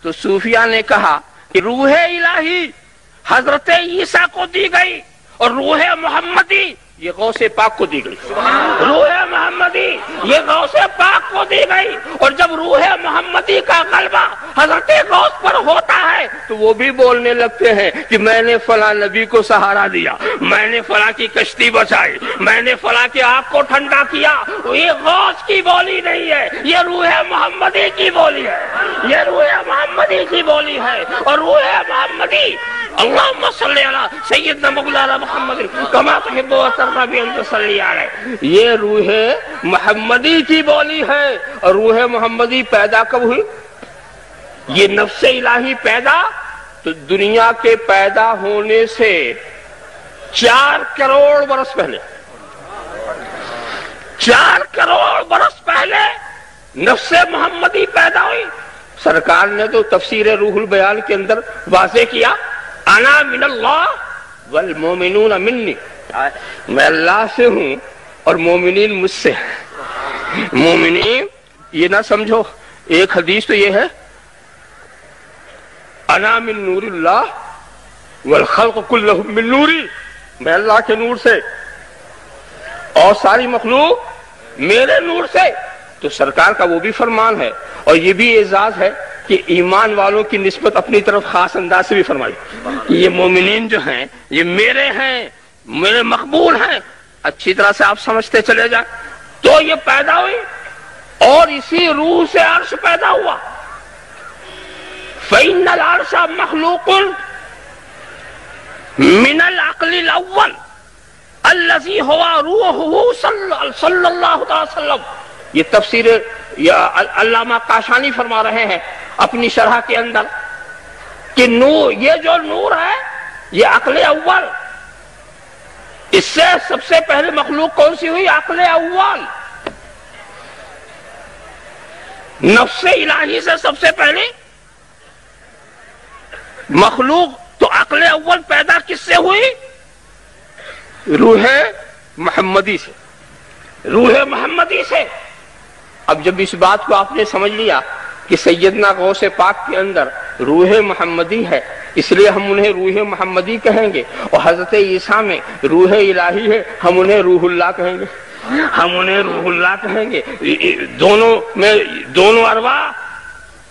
تو صوفیہ نے کہا کہ روح الہی حضرت عیسیٰ کو دی گئی اور روح محمدی یہ غوث پاک کو دی گئی. روح محمدی یہ غوث پاک کو دی گئی. اور جب روح محمدی کا غلبہ حضرت غوث پر ہوتا ہے تو وہ بھی بولنے لگتے ہیں کہ میں نے فلاں نبی کو سہارا دیا, میں نے فلاں کی کشتی بچائی, میں نے فلاں کی آگ کو ٹھنڈا کیا. یہ غوث کی بولی نہیں ہے, یہ روح محمدی کی بولی ہے, یہ روح محمدی کی بولی ہے. اور روح محمدی اللہم صلی علی سیدنا مولانا محمد کما تحب و ترضی بان تصلی علیہ, یہ روح محمدی کی بولی ہے. اور روح محمدی پیدا کب ہوئی؟ یہ نفس الہی پیدا تو دنیا کے پیدا ہونے سے 4 کروڑ برس پہلے, 4 کروڑ برس پہلے نفس محمدی پیدا ہوئی. سرکار نے تو تفسیر روح البیان کے اندر واضح کیا انا من اللہ والمومنون منی, میں اللہ سے ہوں اور مومنین مجھ سے ہیں. مومنین یہ نہ سمجھو, ایک حدیث تو یہ ہے انا من نور اللہ والخلق کلہم من نوری, میں اللہ کے نور سے اور ساری مخلوق میرے نور سے. تو سرکار کا وہ بھی فرمان ہے اور یہ بھی اعزاز ہے کہ ایمان والوں کی نسبت اپنی طرف خاص انداز سے بھی فرمائی کہ یہ مومنین جو ہیں یہ میرے ہیں, میرے مقبول ہیں. اچھی طرح سے آپ سمجھتے چلے جائیں. تو یہ پیدا ہوئی اور اسی روح سے عرش پیدا ہوا. فَإِنَّ الْعَرْشَ مَخْلُوقٌ مِنَ الْعَقْلِ الْأَوَّلِ الَّذِي هُوَ رُوحُهُ صلی اللہ علیہ وسلم. یہ تفسیر علامہ قاشانی فرما رہے ہیں اپنی شرح کے اندر کہ نور, یہ جو نور ہے یہ عقل اول, اس سے سب سے پہلے مخلوق کون سی ہوئی؟ عقل اول. نفس الہی سے سب سے پہلے مخلوق تو عقل اول پیدا کس سے ہوئی؟ روح محمدی سے, روح محمدی سے. اب جب اس بات کو آپ نے سمجھ لیا کہ سیدنا غوث پاک کے اندر روح محمدی ہے اس لیے ہم انہیں روح محمدی کہیں گے, اور حضرت عیسیٰ میں روح الہی ہے ہم انہیں روح اللہ کہیں گے, ہم انہیں روح اللہ کہیں گے. دونوں میں دونوں ارواح,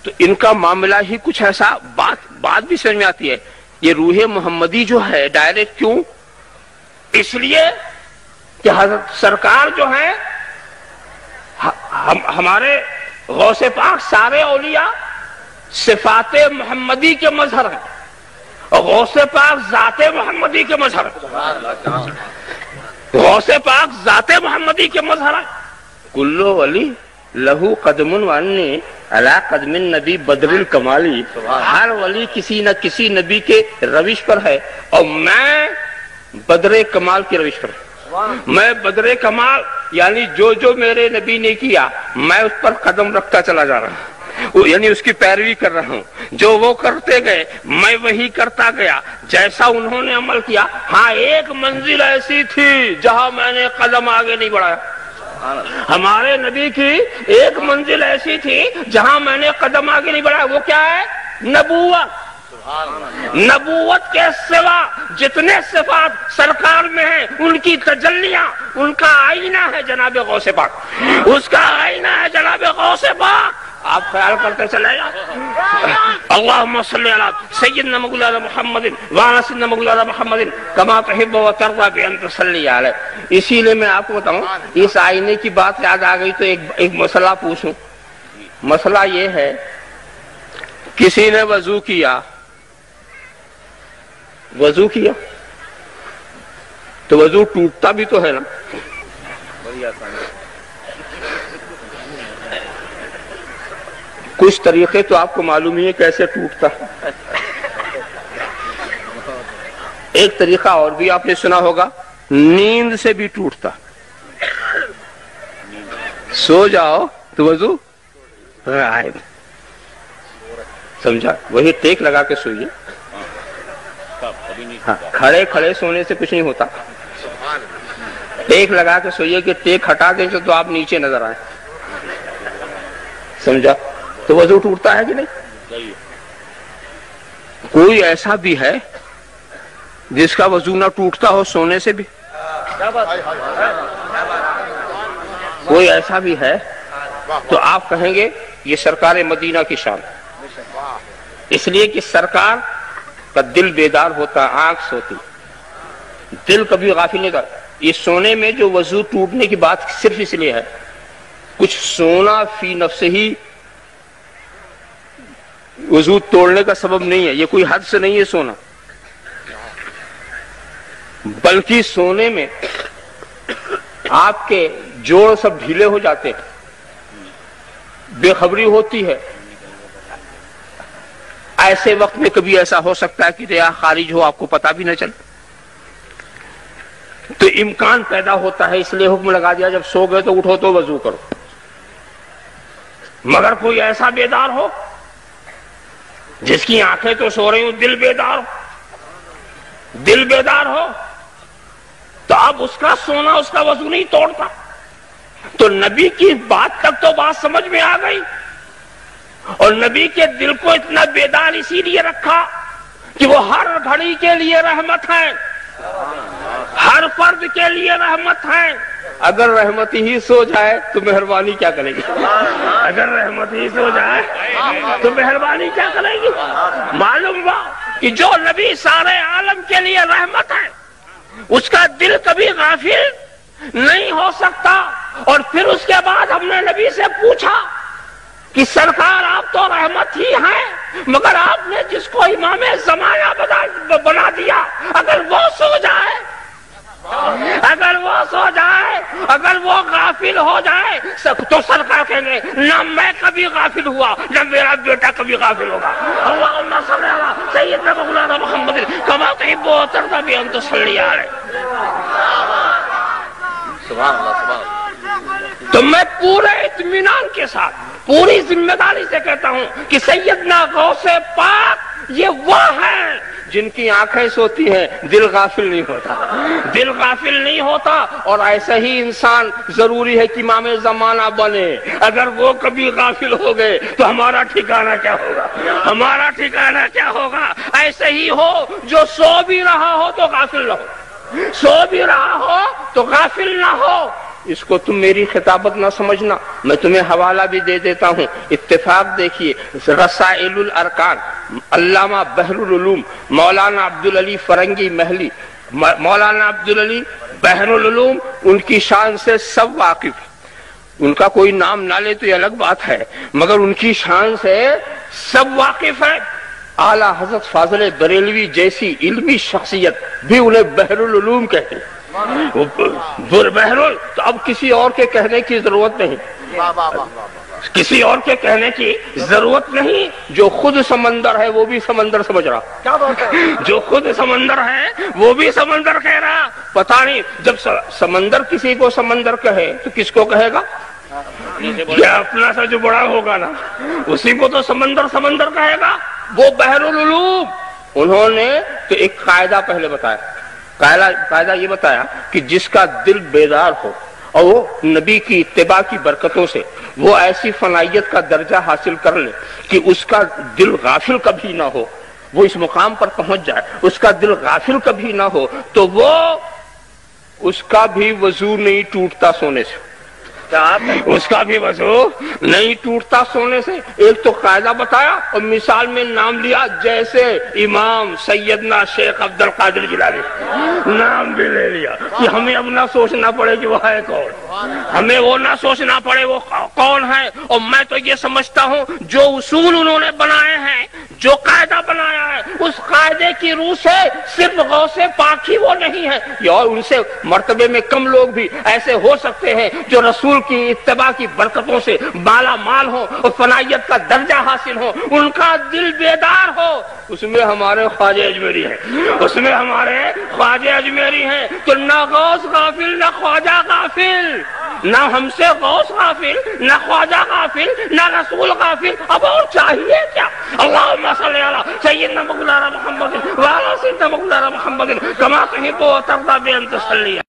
تو ان کا معاملہ ہی کچھ ایسا. بات بھی سمجھ میں آتی ہے. یہ روح محمدی جو ہے ڈائریکٹ کیوں؟ اس لیے کہ حضرت سرکار جو ہیں ہمارے غوث پاک سارے اولیاء صفات محمدی کے مظہر ہیں اور غوث پاک ذات محمدی کے مظہر ہیں. غوث پاک ذات محمدی کے مظہر ہیں. کلو ولی لہو قدم وانی علی قدم النبی بدر الکمالی, ہر ولی کسی نہ کسی نبی کے روش پر ہے اور میں بدر کمال کی روش پر. میں بدر کمال یعنی جو میرے نبی نے کیا میں اس پر قدم رکھتا چلا جا رہا ہوں, یعنی اس کی پیروی کر رہا ہوں. جو وہ کرتے گئے میں وہی کرتا گیا جیسا انہوں نے عمل کیا. ہاں ایک منزل ایسی تھی جہاں میں نے قدم آگے نہیں بڑھایا. ہمارے نبی کی ایک منزل ایسی تھی جہاں میں نے قدم آگے نہیں بڑھایا. وہ کیا ہے؟ نبوت. نبوت کے سوا جتنے صفات سرکار میں ہیں ان کی تجلیاں, ان کا آئینہ ہے جناب غوث پاک, اس کا آئینہ ہے جناب غوث پاک. آپ خیال کرتے چلے جائیں. اللہم صلی علی سیدنا مولانا محمد وعلی سیدنا مولانا محمد کما تحب و ترضی بان تصلی علیہ. اسی لیے میں آپ کو بتاؤں, اس آئینے کی بات یاد آ گئی تو ایک مسئلہ پوچھوں. مسئلہ یہ ہے, کسی نے وضو کیا تو وضو ٹوٹتا بھی تو ہے نا. کچھ طریقے تو آپ کو معلوم ہی ہے کیسے ٹوٹتا. ایک طریقہ اور بھی آپ نے سنا ہوگا, نیند سے بھی ٹوٹتا. سو جاؤ تو وضو سمجھا, وہی ٹیک لگا کے سوئیے. کھڑے کھڑے سونے سے کچھ نہیں ہوتا. ٹیک لگا کے سوئیے کہ ٹیک ہٹا دیں تو آپ نیچے نظر آئیں. سمجھا؟ تو وضو ٹوٹتا ہے کہ نہیں؟ کوئی ایسا بھی ہے جس کا وضو نہ ٹوٹتا ہو سونے سے بھی؟ کوئی ایسا بھی ہے؟ تو آپ کہیں گے یہ سرکار مدینہ کی شان، اس لیے کہ سرکار کا دل بیدار ہوتا، آنکھ سوتی، دل کبھی غافل نہیں کرتا۔ یہ سونے میں جو وضو ٹوٹنے کی بات صرف اس لیے ہے، کچھ سونا فی نفس ہی وضو توڑنے کا سبب نہیں ہے، یہ کوئی حد سے نہیں ہے سونا، بلکہ سونے میں آپ کے جوڑ سب ڈھیلے ہو جاتے ہیں، بے خبری ہوتی ہے۔ ایسے وقت میں کبھی ایسا ہو سکتا ہے کہ ریا خارج ہو، آپ کو پتہ بھی نہ چلے، تو امکان پیدا ہوتا ہے، اس لیے حکم لگا دیا جب سو گئے تو اٹھو تو وضو کرو۔ مگر کوئی ایسا بیدار ہو جس کی آنکھیں تو سو رہی ہوں، دل بیدار ہو، دل بیدار ہو، تو اب اس کا سونا اس کا وضو نہیں توڑتا۔ تو نبی کی بات تک تو بات سمجھ میں آ گئی، اور نبی کے دل کو اتنا بیدار اسی لیے رکھا کہ وہ ہر گھڑی کے لیے رحمت ہے، ہر فرد کے لیے رحمت ہے۔ اگر رحمت ہی سو جائے تو مہربانی کیا کرے گی؟ اگر رحمت ہی سو جائے تو مہربانی کیا کرے گی؟ معلوم ہوا کہ جو نبی سارے عالم کے لیے رحمت ہے، اس کا دل کبھی غافل نہیں ہو سکتا۔ اور پھر اس کے بعد ہم نے نبی سے پوچھا کہ سرکار آپ تو رحمت ہی ہیں، مگر آپ نے جس کو امام زمانہ بنا دیا، اگر وہ سو جائے، اگر وہ سو جائے، اگر وہ غافل ہو جائے تو سرکار کہیں گے نہ میں کبھی غافل ہوا، نہ میرا بیٹا کبھی غافل ہوگا۔ اللہم صلی علی سیدنا مولانا محمد کما تحب و ترضی بان تصلی علیہ۔ سبحان اللہ، سبحان اللہ۔ تو میں پورے اطمینان کے ساتھ پوری ذمہ داری سے کہتا ہوں کہ سیدنا غوث پاک یہ وہ ہیں جن کی آنکھیں سوتی ہیں، دل غافل نہیں ہوتا، دل غافل نہیں ہوتا۔ اور ایسا ہی انسان ضروری ہے کہ امام زمانہ بنے۔ اگر وہ کبھی غافل ہو گئے تو ہمارا ٹھکانہ کیا ہوگا؟ ہمارا ٹھکانہ کیا ہوگا؟ ایسے ہی ہو جو سو بھی رہا ہو تو غافل نہ ہو، سو بھی رہا ہو تو غافل نہ ہو۔ اس کو تم میری خطابت نہ سمجھنا، میں تمہیں حوالہ بھی دے دیتا ہوں۔ اتفاق دیکھیے، رسائل الارکان، علامہ بحر العلوم مولانا عبدالعلی فرنگی محلی، مولانا عبدالعلی بحر العلوم ان کی شان سے سب واقف ہیں۔ ان کا کوئی نام نہ لے تو یہ الگ بات ہے، مگر ان کی شان سے سب واقف ہیں۔ اعلیٰ حضرت فاضل بریلوی جیسی علمی شخصیت بھی انہیں بحر العلوم کہتے ہیں۔ بہرحال تو اب کسی اور کے کہنے کی ضرورت نہیں، کسی اور کے کہنے کی ضرورت نہیں۔ جو خود سمندر ہے وہ بھی سمندر سمجھ رہا، جو خود سمندر ہے وہ بھی سمندر کہہ رہا۔ پتہ نہیں جب سمندر کسی کو سمندر کہے تو کس کو کہے گا؟ یہ اپنا سا جو بڑا ہوگا نا اسی کو تو سمندر سمندر کہے گا۔ وہ بحر العلوم انہوں نے تو ایک قاعدہ پہلے بتایا، قاعدہ یہ بتایا کہ جس کا دل بیدار ہو اور وہ نبی کی اتباع کی برکتوں سے وہ ایسی فنائیت کا درجہ حاصل کر لے کہ اس کا دل غافل کبھی نہ ہو، وہ اس مقام پر پہنچ جائے، اس کا دل غافل کبھی نہ ہو، تو وہ اس کا بھی وضو نہیں ٹوٹتا سونے سے، اس کا بھی وضو نہیں ٹوٹتا سونے سے۔ ایک تو قاعدہ بتایا اور مثال میں نام لیا، جیسے امام سیدنا شیخ عبد القادر جیلانی، نام بھی لے لیا کہ ہمیں اب نہ سوچنا پڑے کہ وہ ہے کون، ہمیں وہ نہ سوچنا پڑے وہ کون ہے۔ اور میں تو یہ سمجھتا ہوں جو اصول انہوں نے بنائے ہیں، جو قاعدہ بنایا ہے، اس قاعدے کی روح سے صرف غوث پاک ہی وہ نہیں ہے، اور ان سے مرتبے میں کم لوگ بھی ایسے ہو سکتے ہیں جو رسول کی اتباع کی برکتوں سے مالا مال ہو اور فنائیت کا درجہ حاصل ہو، ان کا دل بیدار ہو۔ اس میں ہمارے خواجہ اجمیری ہیں، اس میں ہمارے خواجہ اجمیری ہیں۔ تو نہ غوث غافل نہ خواجہ غافل، نہ ہم سے غوث غافل نہ خواجہ غافل نہ رسول غافل، اب اور چاہیے کیا؟ اللہم صلی علی سیدنا مولانا محمد وعلی سیدنا مولانا محمد کما تحب و ترضی بان تصلی۔